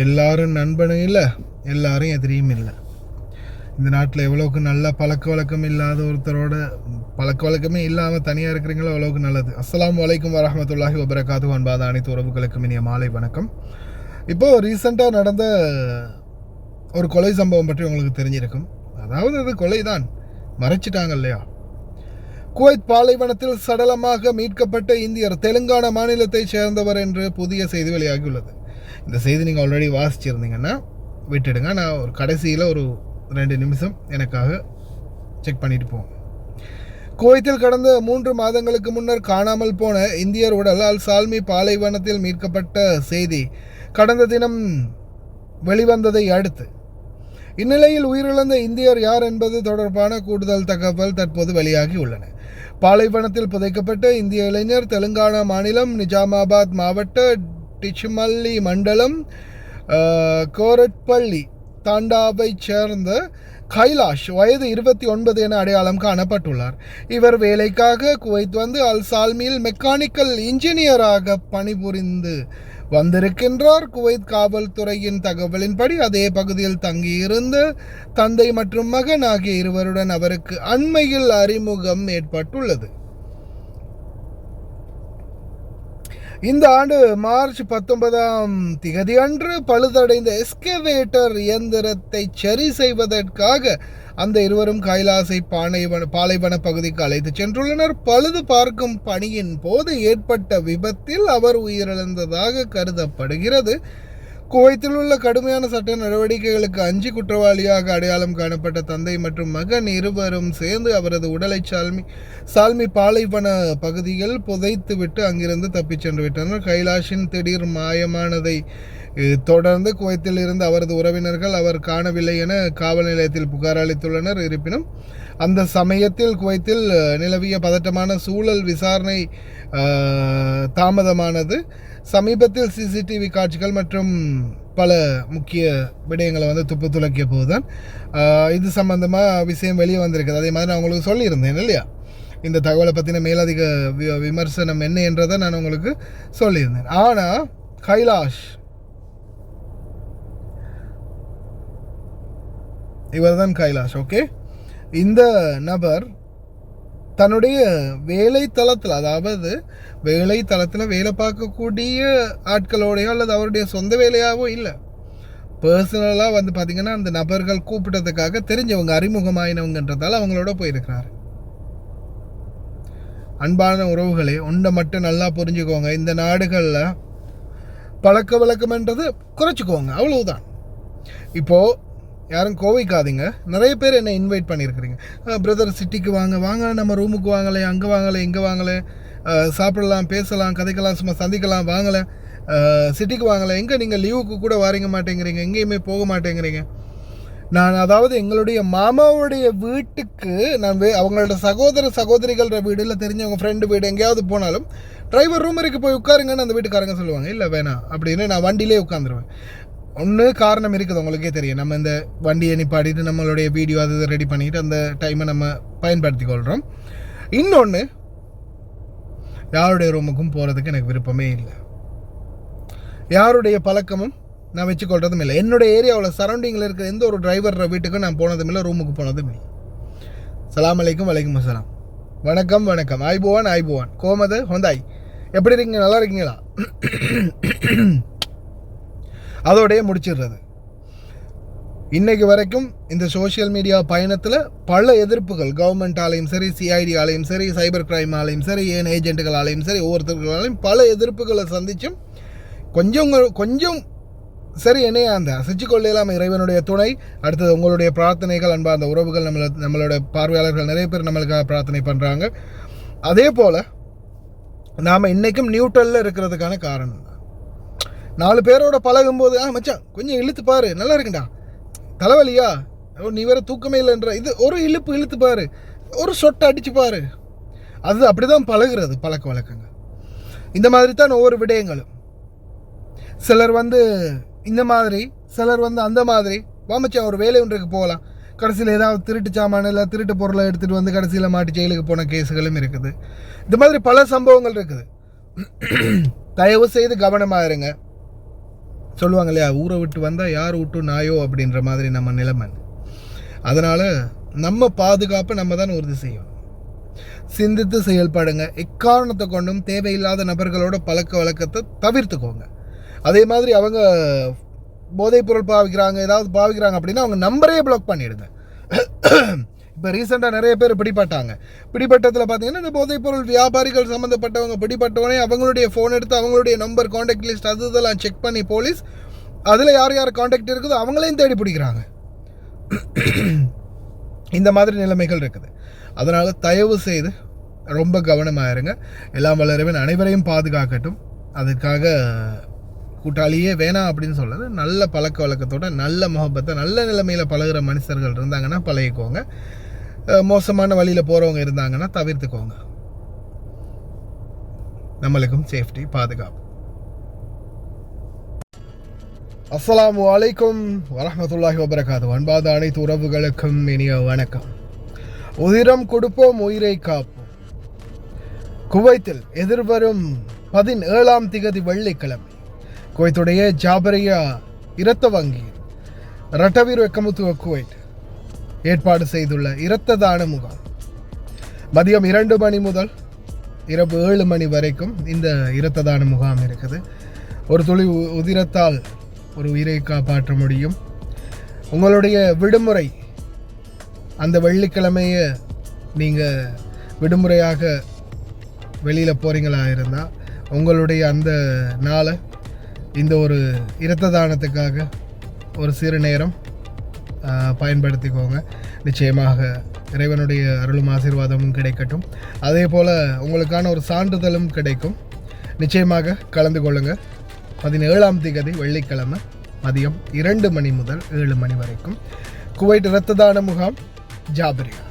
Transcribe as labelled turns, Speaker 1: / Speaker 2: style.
Speaker 1: எல்லாரும் நண்பனும் இல்லை, எல்லாரும் எதிரியும் இல்லை. இந்த நாட்டில் எவ்வளோக்கு நல்ல பழக்க வழக்கம் இல்லாத ஒருத்தரோட பழக்க வழக்கமே இல்லாமல் தனியாக இருக்கிறீங்களோ அவ்வளோக்கு நல்லது. அஸ்ஸலாமு அலைக்கும் வரஹ்மத்துல்லாஹி வபரகாத்துஹு. அன்பாத அனைத்து உறவுகளுக்கும் இனிய மாலை வணக்கம். இப்போது ரீசெண்டாக நடந்த ஒரு கொலை சம்பவம் பற்றி உங்களுக்கு தெரிஞ்சிருக்கும். அதாவது அது கொலை தான், மறைச்சிட்டாங்க இல்லையா. குவைத் பாலைவனத்தில் சடலமாக மீட்கப்பட்ட இந்தியர் தெலுங்கானா மாநிலத்தை சேர்ந்தவர் என்று புதிய செய்தி வெளியாகியுள்ளது. இந்த செய்தி நீங்கள் ஆல்ரெடி வாசிச்சிருந்தீங்கன்னா விட்டுடுங்க. நான் ஒரு கடைசியில் ஒரு 2 நிமிஷம் எனக்காக செக் பண்ணிட்டு போவோம். குவைத்தில் கடந்த 3 மாதங்களுக்கு முன்னர் காணாமல் போன இந்தியர் உடல் அல் சால்மி பாலைவனத்தில் மீட்கப்பட்ட செய்தி கடந்த தினம் வெளிவந்ததை அடுத்து இந்நிலையில் உயிரிழந்த இந்தியர் யார் என்பது தொடர்பான கூடுதல் தகவல் தற்போது வெளியாகி உள்ளன. பாலைவனத்தில் புதைக்கப்பட்ட இந்திய இளைஞர் தெலுங்கானா மாநிலம் நிஜாமாபாத் மாவட்ட டிச்மல்லி மண்டலம் கோரட்பள்ளி தாண்டாவை சேர்ந்த கைலாஷ் வயது 29 என அடையாளம் காணப்பட்டுள்ளார். இவர் வேலைக்காக குவைத் வந்து அல் சால்மியில் மெக்கானிக்கல் இன்ஜினியராக பணிபுரிந்து வந்திருக்கின்றார். குவைத் காவல்துறையின் தகவலின்படி அதே பகுதியில் தங்கியிருந்த தந்தை மற்றும் மகன் ஆகிய இருவருடன் அவருக்கு அண்மையில் அறிமுகம் ஏற்பட்டுள்ளது. இந்த ஆண்டு மார்ச் 19 அன்று பழுதடைந்த எஸ்கவேட்டர் இயந்திரத்தை சரி செய்வதற்காக அந்த இருவரும் கைலாசை பாலைவன பகுதிக்கு அழைத்து சென்றுள்ளனர். பழுது பார்க்கும் பணியின் போது ஏற்பட்ட விபத்தில் அவர் உயிரிழந்ததாக கருதப்படுகிறது. குவைத்தில் உள்ள கடுமையான சட்ட நடவடிக்கைகளுக்கு அஞ்சி குற்றவாளியாக அடையாளம் காணப்பட்ட தந்தை மற்றும் மகன் இருவரும் சேர்ந்து அவரது உடலை சால்மி பாலைவன பகுதியில் புதைத்துவிட்டு அங்கிருந்து தப்பிச் சென்று விட்டனர். கைலாஷின் திடீர் மாயமானதை தொடர்ந்து குவைத்தில் இருந்து அவரது உறவினர்கள் அவர் காணவில்லை என காவல் நிலையத்தில் புகார் அளித்துள்ளனர். இருப்பினும் அந்த சமயத்தில் குவைத்தில் நிலவிய பதட்டமான சூழல் விசாரணை தாமதமானது. சமீபத்தில் சிசிடிவி காட்சிகள் மற்றும் பல முக்கிய விடயங்களை துப்பு துளக்கிய போதுதான் இது சம்பந்தமாக விஷயம் வெளியே வந்திருக்குது. அதே மாதிரி நான் உங்களுக்கு சொல்லியிருந்தேன் இல்லையா, இந்த தகவலை பற்றின மேலதிக விமர்சனம் என்ன என்றதை நான் உங்களுக்கு சொல்லியிருந்தேன். ஆனால் கைலாஷ் இவர் தான் கைலாஷ். ஓகே, இந்த நபர் தன்னுடைய வேலைத்தளத்தில், அதாவது வேலைத்தளத்தில் வேலை பார்க்கக்கூடிய ஆட்களோடையோ அல்லது அவருடைய சொந்த வேலையாகவோ இல்லை, பர்சனலாக பார்த்திங்கன்னா அந்த நபர்கள் கூப்பிட்டதுக்காக தெரிஞ்சவங்க அறிமுகமாயினவங்கன்றதால அவங்களோட போயிருக்கிறாரு. அன்பான உறவுகளே, ஒன்றை மட்டும் நல்லா புரிஞ்சுக்கோங்க. இந்த நாடுகளில் பழக்க வழக்கம்ன்றது குறைச்சிக்கோங்க, அவ்வளவுதான். இப்போது யாரும் கோவிக்காதீங்க. நிறைய பேர் என்னை இன்வைட் பண்ணியிருக்கிறீங்க. பிரதர் சிட்டிக்கு வாங்க நம்ம ரூமுக்கு வாங்கலை, அங்கே வாங்கலை, இங்கே வாங்கலை, சாப்பிடலாம், பேசலாம், கதைக்கலாம், சும்மா சந்திக்கலாம், வாங்கலை, சிட்டிக்கு வாங்கலை. எங்கே நீங்கள் லீவுக்கு கூட வாரிங்க மாட்டேங்கிறீங்க, எங்கேயுமே போக மாட்டேங்கிறீங்க. நான் அதாவது எங்களுடைய மாமாவுடைய வீட்டுக்கு நான் அவங்களோட சகோதரிகளோட வீடு இல்லை தெரிஞ்சவங்க ஃப்ரெண்டு வீடு எங்கேயாவது போனாலும் டிரைவர் ரூம் வரைக்கும் போய் உட்காருங்கன்னு அந்த வீட்டுக்காரங்க சொல்லுவாங்க. இல்லை வேணாம் அப்படின்னு நான் வண்டியிலே உட்காந்துருவேன். ஒன்று காரணம் இருக்குது, உங்களுக்கே தெரியும். நம்ம இந்த வண்டியை நிப்பாட்டிட்டு நம்மளுடைய வீடியோ அது ரெடி பண்ணிவிட்டு அந்த டைமை நம்ம பயன்படுத்தி கொள்கிறோம். இன்னொன்று, யாருடைய ரூமுக்கும் போகிறதுக்கு எனக்கு விருப்பமே இல்லை. யாருடைய பழக்கமும் நான் வச்சுக்கொள்றதும் இல்லை. என்னுடைய ஏரியாவில் சரௌண்டிங்கில் இருக்கிற எந்த ஒரு டிரைவர் வீட்டுக்கும் நான் போனதும் இல்லை, ரூமுக்கு போனதும் இல்லை. சலாம் அலைக்கும், வலைக்கும் அஸ்ஸலாம். வணக்கம். ஆய்புவான் கோமது ஹொந்தாய், எப்படி இருக்கீங்க? நல்லா இருக்கீங்களா? அதோடைய முடிச்சிடுறது. இன்றைக்கு வரைக்கும் இந்த சோஷியல் மீடியா பயணத்தில் பல எதிர்ப்புகள் கவர்மெண்ட் ஆலையும் சரி, சிஐடி ஆலையும் சரி, சைபர் கிரைம் ஆலையும் சரி, ஏன் ஏஜென்ட்டுகள் ஆலையும் சரி, ஒவ்வொருத்தர்களாலையும் பல எதிர்ப்புகளை சந்திச்சும் கொஞ்சம் சரி என்னையா அந்த அசைச்சிக்கொள்ளலாம் இறைவனுடைய துணை. அடுத்தது உங்களுடைய பிரார்த்தனைகள், அன்பார்ந்த உறவுகள், நம்மளோட பார்வையாளர்கள் நிறைய பேர் நம்மளுக்காக பிரார்த்தனை பண்ணுறாங்க. அதே போல் நாம் இன்றைக்கும் நியூட்ரலில் இருக்கிறதுக்கான காரணம் தான். 4 பேரோட பழகும்போது மச்சான் கொஞ்சம் இழுத்து பாரு, நல்லா இருக்குண்டா, தலைவலியா, நீ வேறு தூக்கமே இல்லைன்ற இது ஒரு இழுத்து பாரு, ஒரு சொட்டை அடித்து பாரு. அது அப்படி தான் பழகுறது, பழக்க வழக்கங்கள். இந்த மாதிரி தான் ஒவ்வொரு விடயங்களும். சிலர் இந்த மாதிரி, சிலர் அந்த மாதிரி. வாமச்சான் ஒரு வேலை ஒன்றுக்கு போகலாம், கடைசியில் ஏதாவது திருட்டு சாமான இல்லை திருட்டு பொருளை எடுத்துகிட்டு கடைசியில் மாட்டி ஜெயிலுக்கு போன கேஸுகளும் இருக்குது. இந்த மாதிரி பல சம்பவங்கள் இருக்குது. தயவு செய்து கவனமாக இருங்க. சொல்லுவாங்க இல்லையா, ஊரை விட்டு வந்தால் யார் விட்டு நாயோ அப்படின்ற மாதிரி நம்ம நிலைமை. அதனால் நம்ம பாதுகாப்பை நம்ம தான் உறுதி செய்யணும். சிந்தித்து செயல்படுங்க. எக்காரணத்தை கொண்டும் தேவையில்லாத நபர்களோட பழக்க வழக்கத்தை தவிர்த்துக்கோங்க. அதே மாதிரி அவங்க போதைப்பொருள் பாவிக்கிறாங்க, ஏதாவது பாவிக்கிறாங்க அப்படின்னா அவங்க நம்பரே பிளாக் பண்ணிடுங்க. இப்போ ரீசெண்டாக நிறைய பேர் பிடிப்பட்டாங்க. பிடிப்பட்டத்தில் பார்த்தீங்கன்னா இந்த போதைப்பொருள் வியாபாரிகள் சம்மந்தப்பட்டவங்க பிடிப்பட்டவனே அவங்களுடைய ஃபோன் எடுத்து அவங்களுடைய நம்பர், காண்டாக்ட் லிஸ்ட் அது இதெல்லாம் செக் பண்ணி போலீஸ் அதில் யார் யார் காண்டாக்ட் இருக்குதோ அவங்களையும் தேடி பிடிக்கிறாங்க. இந்த மாதிரி நிலைமைகள் இருக்குது. அதனால் தயவு செய்து ரொம்ப கவனமாக இருங்க. எல்லாம் வளரவன் அனைவரையும் பாதுகாக்கட்டும். அதுக்காக கூட்டாளியே வேணாம் அப்படின்னு சொல்லுது. நல்ல பழக்க வழக்கத்தோட நல்ல முகப்பத்தை நல்ல நிலைமையில் பழகிற மனுஷர்கள் இருந்தாங்கன்னா பழகிக்கோங்க. மோசமான வழியில் போகிறவங்க இருந்தாங்கன்னா தவிர்த்துக்கோங்க. நம்மளுக்கும் சேஃப்டி, பாதுகாப்பு. அஸ்ஸலாமு அலைக்கும் வரஹ்மத்துல்லாஹி வபரகாத்துஹு. அன்பாத அனைத்து உறவுகளுக்கும் இனிய வணக்கம். உயிரம் கொடுப்போம், உயிரை காப்போம். குவைத்தில் எதிர்வரும் 17ஆம் திகதி வெள்ளிக்கிழமை குவைத்துடைய ஜாபரியா இரத்த வங்கி ரட்டவீர் வெக்கமுத்துவ குவைட் ஏற்பாடு செய்துள்ள இரத்த தான முகாம் மதியம் 2 மணி முதல் இரவு 7 மணி வரைக்கும் இந்த இரத்த தான முகாம் இருக்குது. ஒரு துளி உதிரத்தால் ஒரு உயிரை காப்பாற்ற முடியும். உங்களுடைய விடுமுறை அந்த வெள்ளிக்கிழமையை நீங்கள் விடுமுறையாக வெளியில் போகிறீங்களா இருந்தால் உங்களுடைய அந்த நாளை இந்த ஒரு இரத்த தானத்துக்காக ஒரு சிறு நேரம் பயன்படுத்திக்கோங்க. நிச்சயமாக இறைவனுடைய அருளும் ஆசீர்வாதமும் கிடைக்கட்டும். அதே போல் உங்களுக்கான ஒரு சான்றிதழும் கிடைக்கும். நிச்சயமாக கலந்து கொள்ளுங்கள். 17ஆம் திகதி வெள்ளிக்கிழமை மதியம் 2 மணி முதல் 7 மணி வரைக்கும் குவைட் இரத்த தான முகாம் ஜாபரியா.